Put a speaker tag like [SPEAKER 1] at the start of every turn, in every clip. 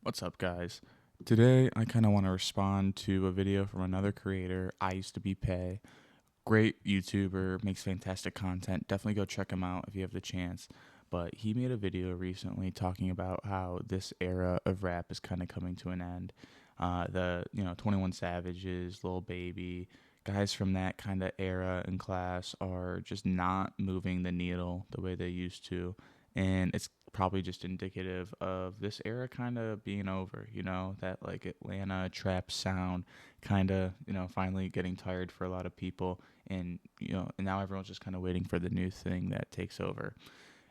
[SPEAKER 1] What's up, guys? Today, I kind of want to respond to a video from another creator, iusedtobepay. Great YouTuber, makes fantastic content. Definitely go check him out if you have the chance. But he made a video recently talking about how this era of rap is kind of coming to an end. 21 Savages, Lil Baby, guys from that kind of era and class are just not moving the needle the way they used to. And it's probably just indicative of this era kind of being over, that like Atlanta trap sound kind of, finally getting tired for a lot of people. And now everyone's just kind of waiting for the new thing that takes over.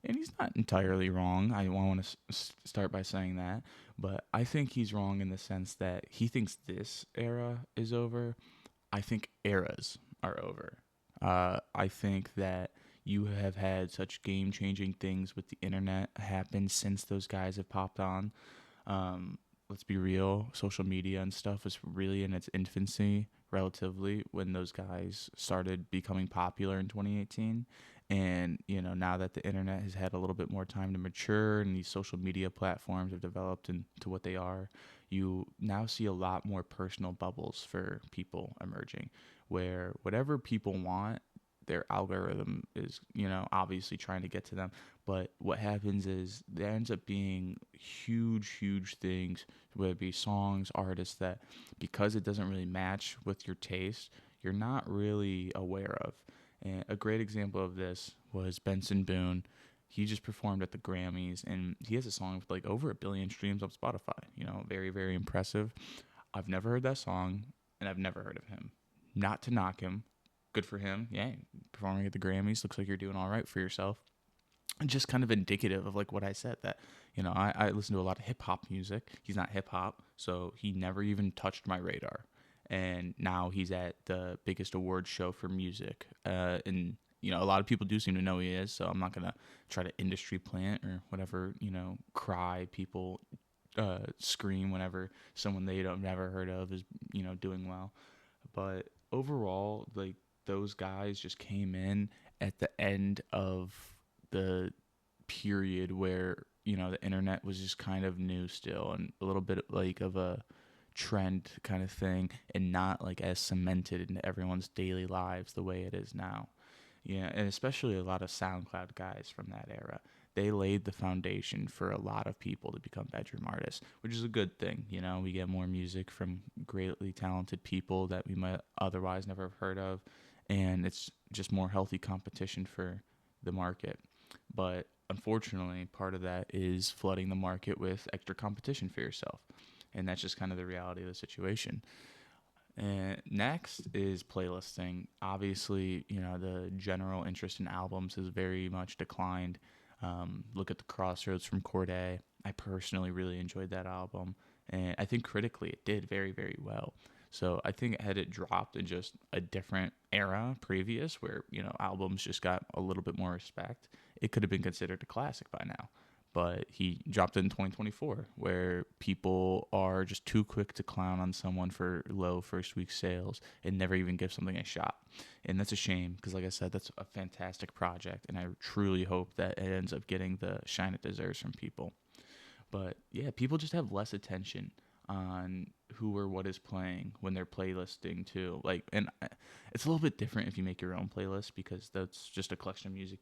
[SPEAKER 1] And he's not entirely wrong. I want to start by saying that, but I think he's wrong in the sense that he thinks this era is over. I think eras are over. I think that you have had such game changing things with the internet happen since those guys have popped on. Let's be real, social media and stuff was really in its infancy relatively when those guys started becoming popular in 2018. And now that the internet has had a little bit more time to mature and these social media platforms have developed into what they are, you now see a lot more personal bubbles for people emerging where whatever people want, their algorithm is, obviously trying to get to them. But what happens is there ends up being huge things, whether it be songs, artists, that because it doesn't really match with your taste, you're not really aware of. And a great example of this was Benson Boone. He just performed at the Grammys, and he has a song with like over 1 billion streams on Spotify. Very impressive. I've never heard that song, and I've never heard of him. Not to knock him, good for him. Yeah, performing at the Grammys looks like you're doing all right for yourself. And just kind of indicative of like what I said, that I listen to a lot of hip hop music. He's not hip hop, so he never even touched my radar. And now he's at the biggest award show for music, and a lot of people do seem to know he is. So I'm not gonna try to industry plant or whatever. Cry people scream whenever someone they don't never heard of is doing well. But overall, like, those guys just came in at the end of the period where the internet was just kind of new still and a little bit like of a trend kind of thing, and not like as cemented into everyone's daily lives the way it is now. Yeah, and especially a lot of SoundCloud guys from that era. They laid the foundation for a lot of people to become bedroom artists, which is a good thing. We get more music from greatly talented people that we might otherwise never have heard of, and it's just more healthy competition for the market. But unfortunately, part of that is flooding the market with extra competition for yourself. And that's just kind of the reality of the situation. And next is playlisting. Obviously, the general interest in albums has very much declined. Look at the Crossroads from Corday. I personally really enjoyed that album, and I think critically it did very well. So I think had it dropped in just a different era previous, where albums just got a little bit more respect, it could have been considered a classic by now. But he dropped it in 2024, where people are just too quick to clown on someone for low first week sales and never even give something a shot. And that's a shame because, like I said, that's a fantastic project, and I truly hope that it ends up getting the shine it deserves from people. But yeah, people just have less attention on who or what is playing when they're playlisting too. Like, and it's a little bit different if you make your own playlist because that's just a collection of music,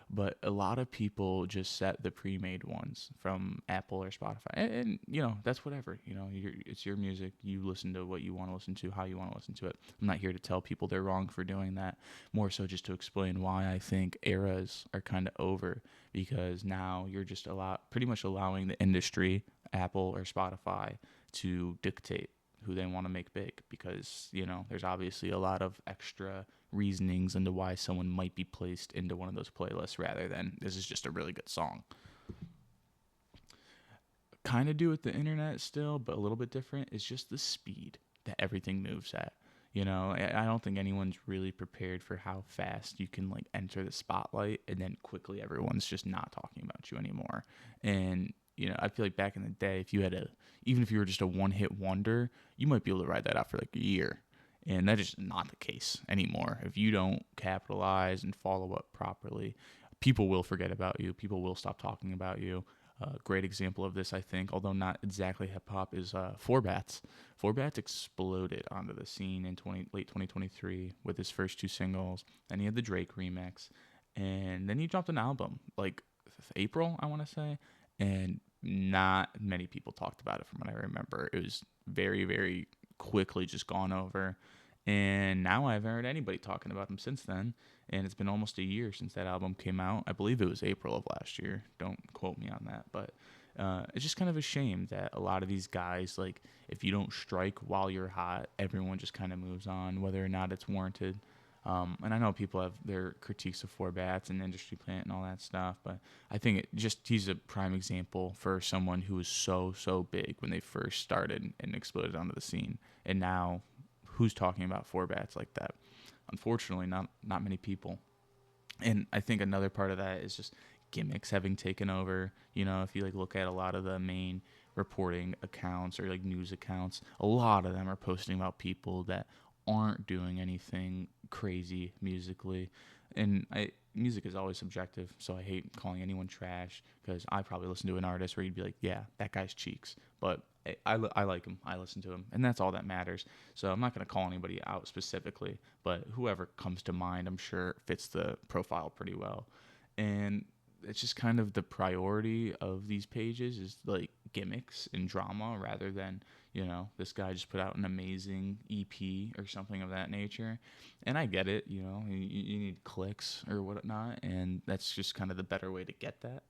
[SPEAKER 1] But a lot of people just set the pre-made ones from Apple or Spotify, and that's whatever. It's your music. You listen to what you want to listen to, how you want to listen to it. I'm not here to tell people they're wrong for doing that. More so just to explain why I think eras are kind of over, because now you're just pretty much allowing the industry, Apple or Spotify, to dictate who they want to make big, because there's obviously a lot of extra reasonings into why someone might be placed into one of those playlists rather than this is just a really good song. Kind of do with the internet still, but a little bit different, is just the speed that everything moves at. I don't think anyone's really prepared for how fast you can like enter the spotlight and then quickly everyone's just not talking about you anymore. And I feel like back in the day, even if you were just a one hit wonder, you might be able to ride that out for like a year. And that is not the case anymore. If you don't capitalize and follow up properly, people will forget about you. People will stop talking about you. A great example of this, I think, although not exactly hip hop, is Four Bats. Four Bats exploded onto the scene in late 2023 with his first two singles. Then he had the Drake remix, and then he dropped an album like April, I want to say, and not many people talked about it from what I remember. It was very, very quickly just gone over. And now I haven't heard anybody talking about him since then. And it's been almost a year since that album came out. I believe it was April of last year. Don't quote me on that. But it's just kind of a shame that a lot of these guys, like, if you don't strike while you're hot, everyone just kind of moves on, whether or not it's warranted. And I know people have their critiques of Four Bats and Industry Plant and all that stuff, but I think he's a prime example for someone who was so big when they first started and exploded onto the scene. And now, who's talking about Four Bats like that? Unfortunately, not many people. And I think another part of that is just gimmicks having taken over. If you like look at a lot of the main reporting accounts or like news accounts, a lot of them are posting about people that aren't doing anything crazy musically. And music is always subjective, so I hate calling anyone trash because I probably listen to an artist where you'd be like, yeah, that guy's cheeks. But I like him. I listen to him, and that's all that matters. So I'm not going to call anybody out specifically, but whoever comes to mind, I'm sure fits the profile pretty well. And it's just kind of the priority of these pages is like gimmicks and drama rather than, this guy just put out an amazing EP or something of that nature. And I get it, you need clicks or whatnot, and that's just kind of the better way to get that.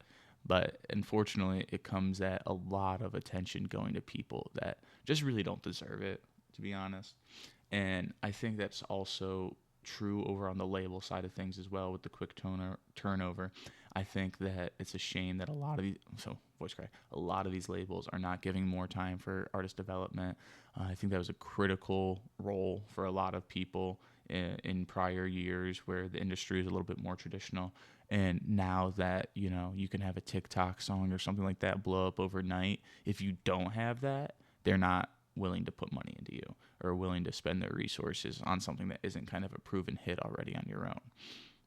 [SPEAKER 1] But unfortunately, it comes at a lot of attention going to people that just really don't deserve it, to be honest. And I think that's also true over on the label side of things as well with the quick turnover. I think that it's a shame that a lot of these labels are not giving more time for artist development. I think that was a critical role for a lot of people in prior years where the industry is a little bit more traditional. And now that, you can have a TikTok song or something like that blow up overnight, if you don't have that, they're not willing to put money into you or willing to spend their resources on something that isn't kind of a proven hit already on your own.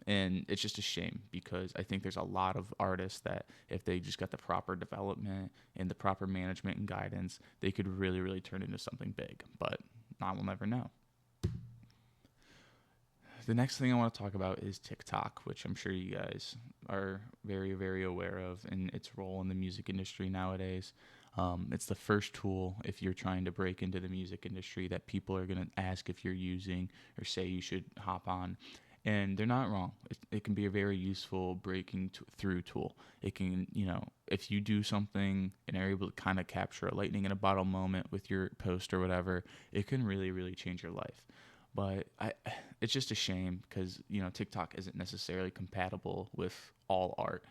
[SPEAKER 1] And it's just a shame because I think there's a lot of artists that if they just got the proper development and the proper management and guidance, they could really, really turn into something big. But I will never know. The next thing I want to talk about is TikTok, which I'm sure you guys are very, very aware of and its role in the music industry nowadays. It's the first tool if you're trying to break into the music industry that people are going to ask if you're using or say you should hop on. And they're not wrong. It can be a very useful breaking through tool. It can, if you do something and are able to kind of capture a lightning in a bottle moment with your post or whatever, it can really, really change your life. But it's just a shame because TikTok isn't necessarily compatible with all art.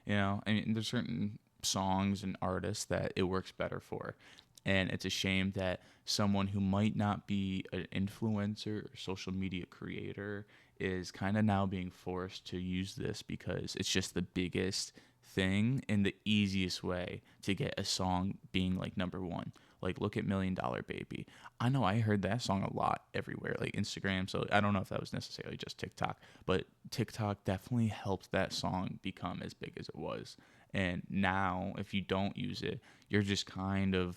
[SPEAKER 1] I mean, there's certain songs and artists that it works better for, and it's a shame that someone who might not be an influencer or social media creator is kind of now being forced to use this because it's just the biggest thing and the easiest way to get a song being like number one. Like, look at $1 Million Baby. I know I heard that song a lot everywhere, like Instagram. So I don't know if that was necessarily just TikTok, but TikTok definitely helped that song become as big as it was. And now, if you don't use it, you're just kind of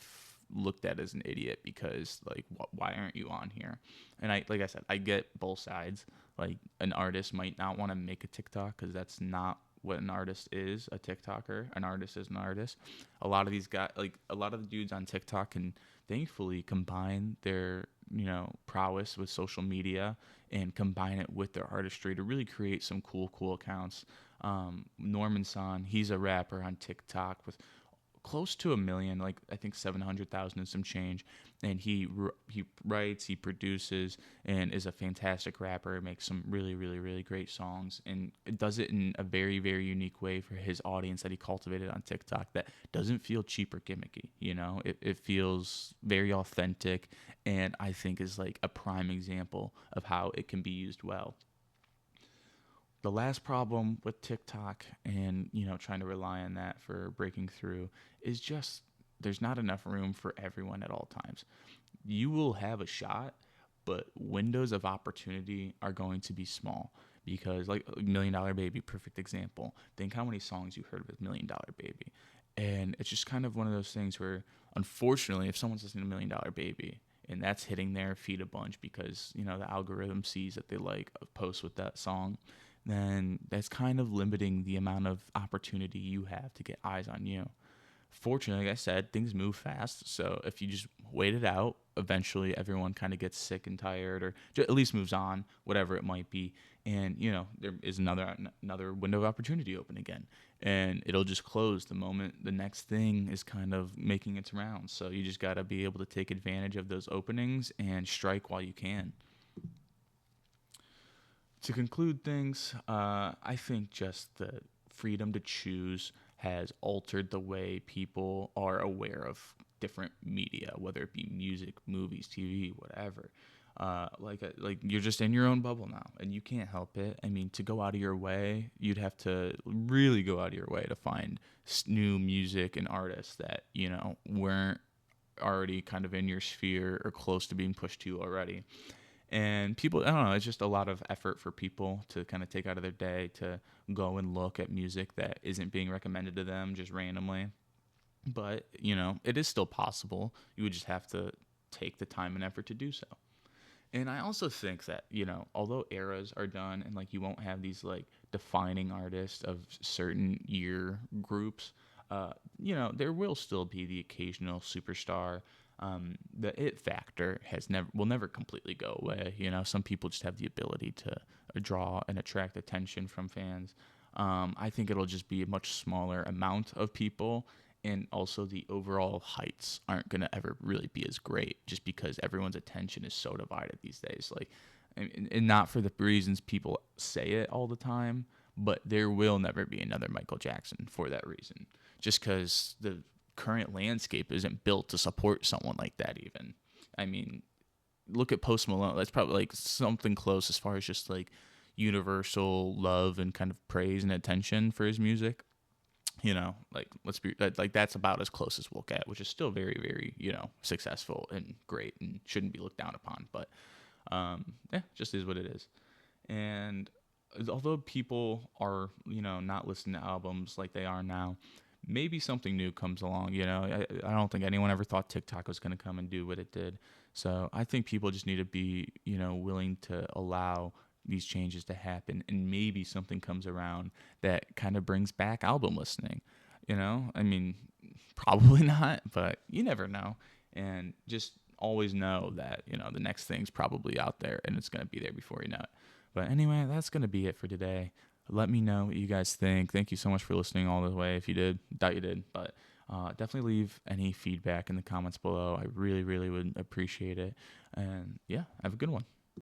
[SPEAKER 1] looked at as an idiot because, like, why aren't you on here? And like I said, I get both sides. Like, an artist might not want to make a TikTok because that's not what an artist is, a TikToker. An artist is an artist. A lot of these guys, like a lot of the dudes on TikTok can thankfully combine their, prowess with social media and combine it with their artistry to really create some cool accounts. Norman San, he's a rapper on TikTok with close to a million, like I think 700,000 and some change. And he writes, he produces, and is a fantastic rapper. Makes some really great songs, and it does it in a very unique way for his audience that he cultivated on TikTok. That doesn't feel cheap or gimmicky. It feels very authentic, and I think is like a prime example of how it can be used well. The last problem with TikTok and trying to rely on that for breaking through is just there's not enough room for everyone at all times. You will have a shot, but windows of opportunity are going to be small because like $1 Million Baby, perfect example. Think how many songs you heard with $1 Million Baby. And it's just kind of one of those things where, unfortunately, if someone's listening to $1 Million Baby and that's hitting their feed a bunch because, the algorithm sees that they like a post with that song, then that's kind of limiting the amount of opportunity you have to get eyes on you. Fortunately, like I said, things move fast. So if you just wait it out, eventually everyone kind of gets sick and tired, or at least moves on, whatever it might be. And there is another window of opportunity open again, and it'll just close the moment the next thing is kind of making its rounds. So you just got to be able to take advantage of those openings and strike while you can. To conclude things, I think just the freedom to choose has altered the way people are aware of different media, whether it be music, movies, TV, whatever. Like you're just in your own bubble now, and you can't help it. I mean, to go out of your way, you'd have to really go out of your way to find new music and artists that weren't already kind of in your sphere or close to being pushed to you already. And people, I don't know, it's just a lot of effort for people to kind of take out of their day to go and look at music that isn't being recommended to them just randomly. But it is still possible. You would just have to take the time and effort to do so. And I also think that, although eras are done and like you won't have these like defining artists of certain year groups, there will still be the occasional superstar. The it factor will never completely go away. Some people just have the ability to draw and attract attention from fans. I think it'll just be a much smaller amount of people, and also the overall heights aren't going to ever really be as great just because everyone's attention is so divided these days. Like, and not for the reasons people say it all the time, but there will never be another Michael Jackson for that reason, just because the current landscape isn't built to support someone like that. Even, I mean, look at Post Malone. That's probably like something close as far as just like universal love and kind of praise and attention for his music. Like, let's be like, that's about as close as we'll get, which is still very, very, successful and great and shouldn't be looked down upon. But yeah, just is what it is. And although people are, not listening to albums like they are now, maybe something new comes along. I don't think anyone ever thought TikTok was going to come and do what it did. So I think people just need to be, willing to allow these changes to happen, and maybe something comes around that kind of brings back album listening. I mean, probably not, but you never know. And just always know that, the next thing's probably out there and it's going to be there before you know it. But anyway, that's going to be it for today. Let me know what you guys think. Thank you so much for listening all the way. If you did, doubt you did, but definitely leave any feedback in the comments below. I really, really would appreciate it. And yeah, have a good one.